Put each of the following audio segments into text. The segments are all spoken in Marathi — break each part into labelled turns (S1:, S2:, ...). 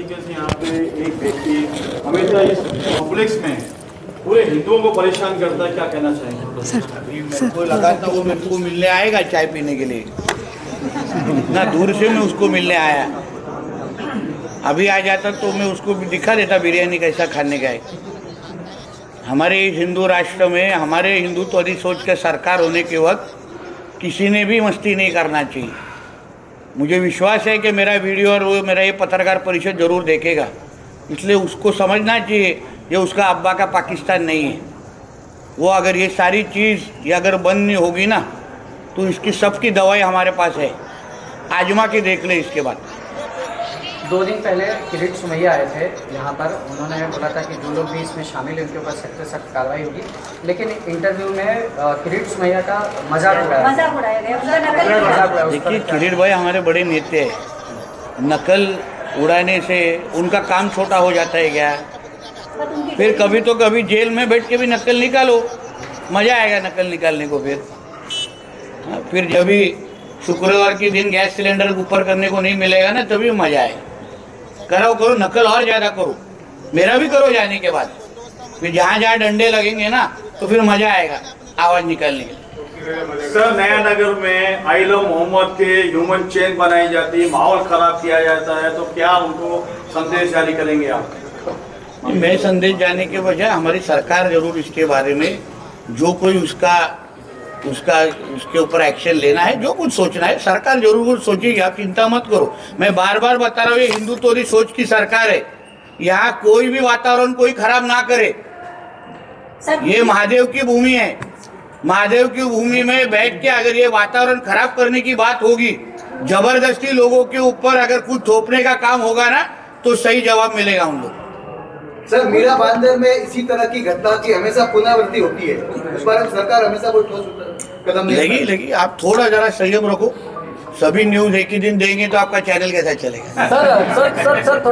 S1: तरीके से यहाँ पे एक व्यक्ति हमेशा इस कॉम्प्लेक्स में पूरे हिंदुओं को परेशान करता है, क्या कहना चाहेंगे?
S2: मेरे को लगा था वो मेरे को मिलने आएगा चाय पीने के लिए, ना दूर से मैं उसको मिलने आया। अभी आ जाता तो मैं उसको भी दिखा देता बिरयानी कैसा खाने का है। हमारे हिंदू राष्ट्र में हमारे हिंदुत्ववादी सोच के सरकार होने के वक्त किसी ने भी मस्ती नहीं करना चाहिए। मुझे विश्वास है कि मेरा वीडियो और वो मेरा ये पत्रकार परिषद जरूर देखेगा, इसलिए उसको समझना चाहिए ये उसका अब्बा का पाकिस्तान नहीं है। वो अगर ये सारी चीज़ ये अगर बंद नहीं होगी ना तो इसकी सबकी दवाई हमारे पास है, आजमा के देख ले। इसके बाद
S3: 2 दिन पहले किरीट सुमैया आए थे यहाँ पर, उन्होंने बोला था कि जो लोग भी इसमें शामिल हैं उनके ऊपर सख्त से सख्त कार्रवाई होगी, लेकिन इंटरव्यू में किरीट सुमैया का मजाक उड़ाया गया।
S2: देखिए किरीट भाई हमारे बड़े नेता हैं, नकल उड़ाने से उनका काम छोटा हो जाता है क्या? फिर कभी तो कभी जेल में बैठ के भी नकल निकालो, मज़ा आएगा नकल निकालने को। फिर जब भी शुक्रवार के दिन गैस सिलेंडर ऊपर करने को नहीं मिलेगा ना तभी मज़ा आएगा। करो नकल और ज़्यादा करो, मेरा भी करो जाने के बाद। फिर जहाँ जहाँ डंडे लगेंगे ना तो फिर मज़ा आएगा आवाज़ निकालने के।
S1: सर नया नगर में आई लव मोहम्मद के ह्यूमन चेन बनाई जाती है, माहौल खराब किया जाता है, तो क्या उनको संदेश जारी करेंगे आप?
S2: मैं संदेश जाने के बजाय हमारी सरकार जरूर इसके बारे में जो कोई उसके ऊपर एक्शन लेना है, जो कुछ सोचना है सरकार जरूर सोचेगी, आप चिंता मत करो। मैं बार बार बता रहा हूँ ये हिंदुत्ववादी सोच की सरकार है, यहाँ कोई भी वातावरण कोई खराब ना करे। ये महादेव की भूमि है, महादेव की भूमि में बैठ के अगर ये वातावरण खराब करने की बात होगी, जबरदस्ती लोगों के ऊपर अगर कुछ थोपने का काम होगा ना तो सही जवाब मिलेगा उन लोग।
S4: सर मीरा भाईंदर में इसी तरह की घटना की हमेशा पुनरावृत्ति होती है, उस बारे में सरकार हमेशा कोई ठोस कदम नहीं
S2: लेगी। आप थोड़ा जरा संयम रखो, सभी न्यूज एक ही दिन देंगे तो आपका चॅनल कैसा चलेगा?
S3: सर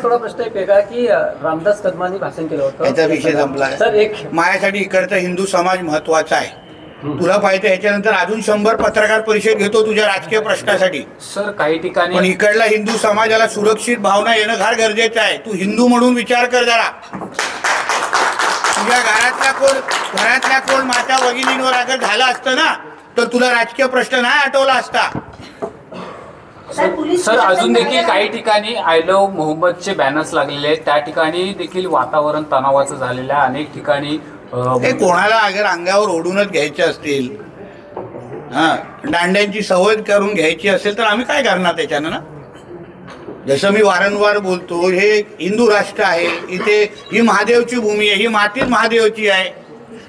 S3: थोडा प्रश्न एक आहे की रामदास कदमांनी भाषण केलं होतं,
S2: याचा विषय संपला।
S3: सर एक
S2: माझ्यासाठी इकडचा हिंदू समाज महत्वाचा आहे, तुला पाहिजे याच्यानंतर अजून 100 पत्रकार परिषद घेतो तुझ्या राजकीय प्रश्नासाठी।
S3: सर काही ठिकाणी
S2: पण इकडला हिंदू समाजाला सुरक्षित भावना येणं फार गरजेचं आहे। तू हिंदू म्हणून विचार कर जरा, तुझ्या घरातल्या कोण माता भगिनींवर अगर झालं असतं ना तर तुला राजकीय प्रश्न नाही आठवला असता।
S3: सर अजून देखील काही ठिकाणी आय लव्ह मोहम्मदचे बॅनर्स लागलेले आहेत, त्या ठिकाणी देखील वातावरण तणावाचं झालेलं आहे। अनेक ठिकाणी
S2: कोणाला अगर अंगावर ओढूनच घ्यायचे असतील, दांड्यांची सवय करून घ्यायची असेल तर आम्ही काय करणार त्याच्यानं ना? जसं मी वारंवार बोलतो हे हिंदू राष्ट्र आहे, इथे ही महादेवची भूमी आहे, ही मातीच महादेवची आहे,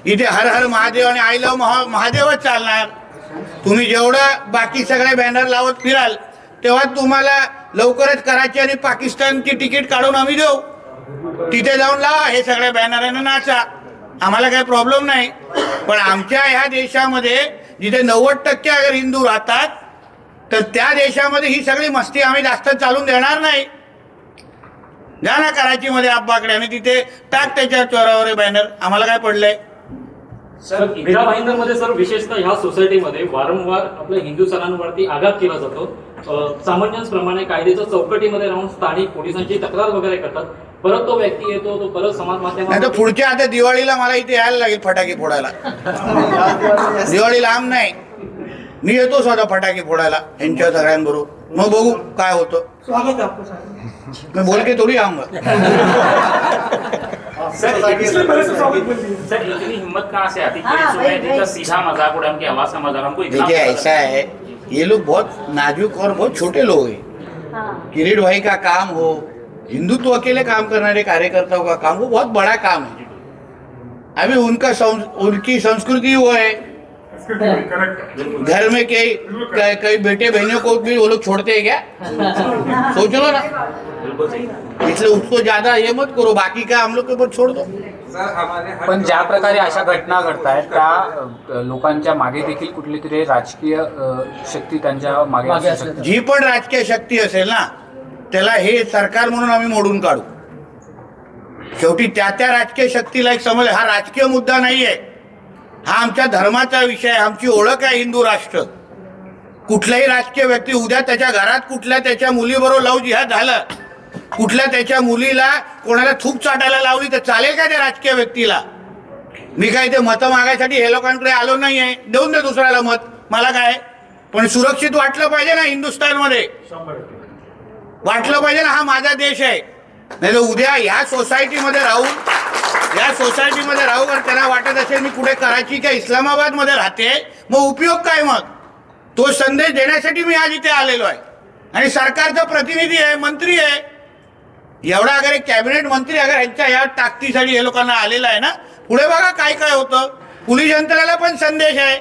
S2: इथे हर हर महादेव आणि आय लव्ह महादेवच चालणार। तुम्ही जेवढं बाकी सगळे बॅनर लावत फिराल तेव्हा तुम्हाला लवकरच कराची आणि पाकिस्तानची तिकीट काढून आम्ही देऊ, तिथे जाऊन लावा हे सगळे बॅनर आणि नाचा, आम्हाला काही प्रॉब्लेम नाही। पण आमच्या ह्या देशामध्ये जिथे 90% अगर हिंदू राहतात तर त्या देशामध्ये ही सगळी मस्ती आम्ही जास्त चालून देणार नाही। जा ना कराचीमध्ये अब्बाकडे आणि तिथे टाक त्याच्या चोरावर बॅनर, आम्हाला काय पडलंय?
S5: सर मीरा भाईंदरमध्ये सर विशेषतः ह्या सोसायटीमध्ये वारंवार आपल्या हिंदू सणांवरती आघात केला जातो, सामंजस्यप्रमाणे कायद्याच्या चौकटीमध्ये राहून स्थानिक पोलिसांची तक्रार वगैरे करतात, परत तो व्यक्ती येतो तो परत समाज माध्यमात
S2: पुढच्या आता दिवाळीला मला इथे यायला लागेल फटाके फोडायला। दिवाळी लांब नाही, मी येतो स्वतः फटाके फोडायला यांच्या सगळ्यांबरोबर, मग बघू काय होतं। स्वागत आपको, मैं बोल के थोड़ी आऊंगा।
S5: सर इतनी हिम्मत कहाँ से आती है? सीधा मजाक उड़ा के आवाज का मजाक हमको।
S2: देखिए ऐसा है, ये लोग बहुत नाजुक और बहुत छोटे लोग हैं। किरीट भाई का काम हो, हिंदुत्व अकेले काम करने कार्यकर्ताओं का काम, वो बहुत बड़ा काम है। अभी उनकी संस्कृति वो है, घर में कई बेटे बहनों को भी वो लोग छोड़ते हैं क्या? सोच लो ना, इसलिए उसको ज्यादा ये मत करो, बाकी का हम लोग के ऊपर छोड़ दो।
S3: पण ज्या प्रकारे अशा घटना घडतायत त्या लोकांच्या मागे देखील कुठली तरी राजकीय शक्ती त्यांच्या मागे असू शकते।
S2: जी पण राजकीय शक्ती असेल ना त्याला हे सरकार म्हणून आम्ही मोडून काढू। शेवटी त्या राजकीय शक्तीला एक समज, हा राजकीय मुद्दा नाहीये, हा आमच्या धर्माचा विषय आहे, आमची ओळख आहे हिंदू राष्ट्र। कुठलाही राजकीय व्यक्ती उद्या त्याच्या घरात कुठल्या त्याच्या मुलीबरोबर लव जिहाद झालं कुठल्या त्याच्या मुलीला कोणाला थूक चाटायला लावली तर चालेल का त्या राजकीय व्यक्तीला? मी काय ते मतं मागायसाठी हे लोकांकडे आलो नाही आहे, देऊन दे दुसऱ्याला मत, मला काय. पण सुरक्षित वाटलं पाहिजे ना हिंदुस्थानमध्ये, वाटलं पाहिजे ना हा माझा देश आहे. नाही तर उद्या ह्या सोसायटीमध्ये राहून जर त्यांना वाटत असेल मी कुठे कराची का इस्लामाबादमध्ये राहते, मग उपयोग काय? मग तो संदेश देण्यासाठी मी आज इथे आलेलो आहे आणि सरकारचा प्रतिनिधी आहे, मंत्री आहे. एवढा अगर एक कॅबिनेट मंत्री अगर यांच्या या ताकदीसाठी हे लोकांना आलेला आहे ना, पुढे बघा काय काय होतं. पोलीस यंत्रणेला पण संदेश आहे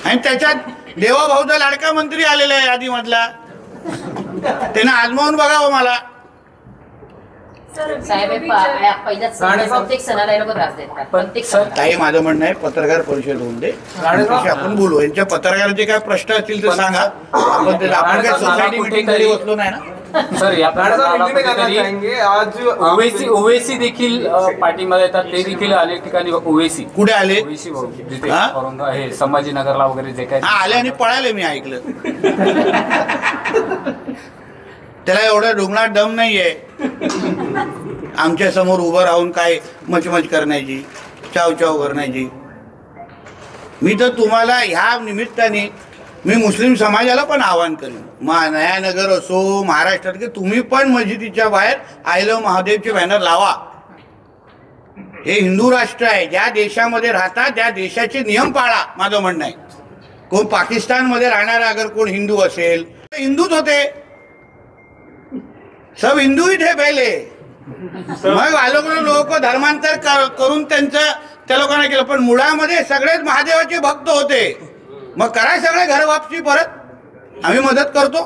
S2: आणि त्याच्यात देवाभाऊचा लाडका मंत्री आलेला आहे आधीमधला, त्यानं आजमावून बघावं मला. काही माझं म्हणणं आहे पत्रकार परिषद होऊन दे, आपण बोलू. यांच्या पत्रकारांचे काय प्रश्न असतील तर सांगा. आपण काय सोसायटी मीटिंग मध्ये बसलो नाही ना
S6: सर. आज ओवेसी देखील पार्टीमध्ये येतात, ते देखील अनेक ठिकाणी ओवेसी
S2: कुठे आले?
S6: ओवेसी हे संभाजीनगरला वगैरे जे काय
S2: आले आणि पळाले, मी ऐकलं. त्याला एवढा रुग्णात दम नाहीये आमच्या समोर उभं राहून काय मचमच करण्याची, चाव करण्याची. मी तर तुम्हाला ह्या निमित्ताने मी मुस्लिम समाजाला पण आवाहन करेन, नयानगर असो महाराष्ट्रात, की तुम्ही पण मस्जिदीच्या बाहेर आय लव्ह महादेवचे बॅनर लावा. हे हिंदू राष्ट्र आहे, ज्या देशामध्ये राहता त्या देशाचे नियम पाळा, माझं म्हणणं आहे. कोण पाकिस्तानमध्ये राहणारा अगर कोण हिंदू असेल, हिंदूच होते, सब हिंदू ही थे पहिले. मग लोक धर्मांतर करून त्यांचं त्या लोकांना केलं, पण मुळामध्ये सगळेच महादेवाचे भक्त होते. मग करा सगळे घर वापसी परत, आम्ही मदत करतो.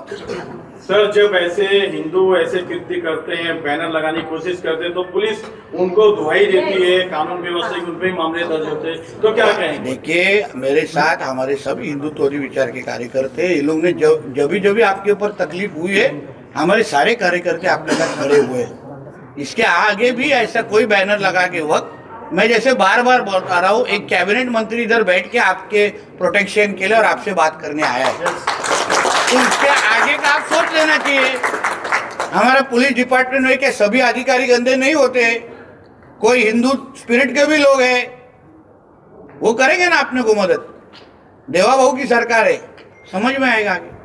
S1: सर जब ऐसे हिंदू ऐसे कृत्य करते हैं, बैनर लगाने की कोशिश करते हैं, तो पुलिस उनको दुहाई देती है, कानून व्यवस्था की उन पे मामले दर्ज होते हैं, तो क्या कहेंगे?
S2: देखिए मेरे साथ हमारे सब हिंदुत्ववादी विचार के कार्यकर्ते, ये लोग ने जब भी आपके ऊपर तकलीफ हुई है, हमारे सारे कार्यकर्ते आपके साथ खड़े हुए हैं. इसके आगे भी ऐसा कोई बैनर लगा के वक्त, मैं जैसे बार बार बोलता रहा हूँ, एक कैबिनेट मंत्री इधर बैठ के आपके प्रोटेक्शन के लिए और आपसे बात करने आया है, तो इसके आगे का आप सोच लेना चाहिए. हमारा पुलिस डिपार्टमेंट में क्या सभी अधिकारी गंदे नहीं होते, कोई हिंदू स्पिरिट के भी लोग हैं, वो करेंगे ना अपने को मदद. देवा भाऊ की सरकार है, समझ में आएगा आगे.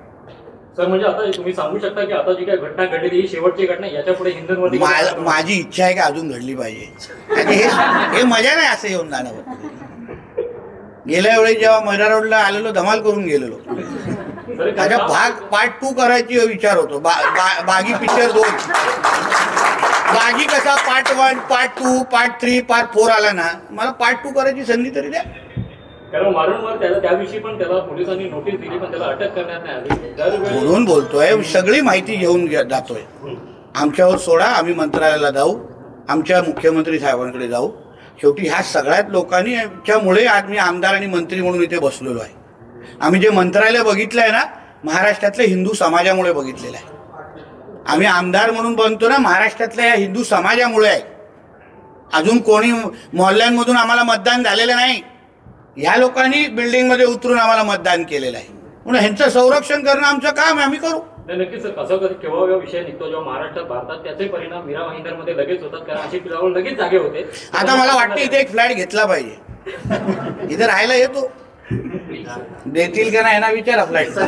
S5: सर म्हणजे आता तुम्ही सांगू शकता की आता जी काही घटना घडली ही शेवटची घटना, याच्या पुढे हिंदूंवरती
S2: माझी इच्छा आहे की अजून घडली पाहिजे. हे मजा नाही असं येऊन जाणं. गेल्या वेळी जेव्हा मैरा रोडला आलेलो धमाल करून गेलेलो, त्याचा पार्ट 2 करायची विचार होतो. बागी पिक्चर 2, बागी कसा पार्ट 1 पार्ट 2 पार्ट 3 पार्ट 4 आला ना, मला पार्ट 2 करायची संधी तरी द्या.
S5: कारण वारंवार त्याविषयी पण त्याला पोलिसांनी नोटीस दिली, पण त्याला अटक करण्यात नाही आली.
S2: म्हणून बोलतोय, सगळी माहिती घेऊन जातोय. आमच्यावर सोडा, आम्ही मंत्रालयाला जाऊ, आमच्या मुख्यमंत्री साहेबांकडे जाऊ. शेवटी ह्या सगळ्यात लोकांनीच्यामुळे आज मी आमदार आणि मंत्री म्हणून इथे बसलेलो आहे. आम्ही जे मंत्रालय बघितलं आहे ना, महाराष्ट्रातल्या हिंदू समाजामुळे बघितलेलं आहे. आम्ही आमदार म्हणून बनतो ना, महाराष्ट्रातल्या या हिंदू समाजामुळे आहे. अजून कोणी मोहल्ल्यांमधून आम्हाला मतदान झालेलं नाही. ह्या लोकांनी बिल्डिंगमध्ये उतरून आम्हाला मतदान केलेलं आहे, म्हणून ह्यांचं संरक्षण करणं आमचं काम आहे, आम्ही करू.
S5: नक्कीच सर. असं कधी केव्हा विषय निघतो जेव्हा महाराष्ट्रात भारतात, त्याचे परिणाम मीरा भाईंदरमध्ये लगेच होतात, कारण अशी पिलावर लगेच जागे होते.
S2: आता मला वाटतं इथे एक फ्लॅट घेतला पाहिजे, इथे राहायला येतो, देतील का नाही ना विचारा फ्लॅट.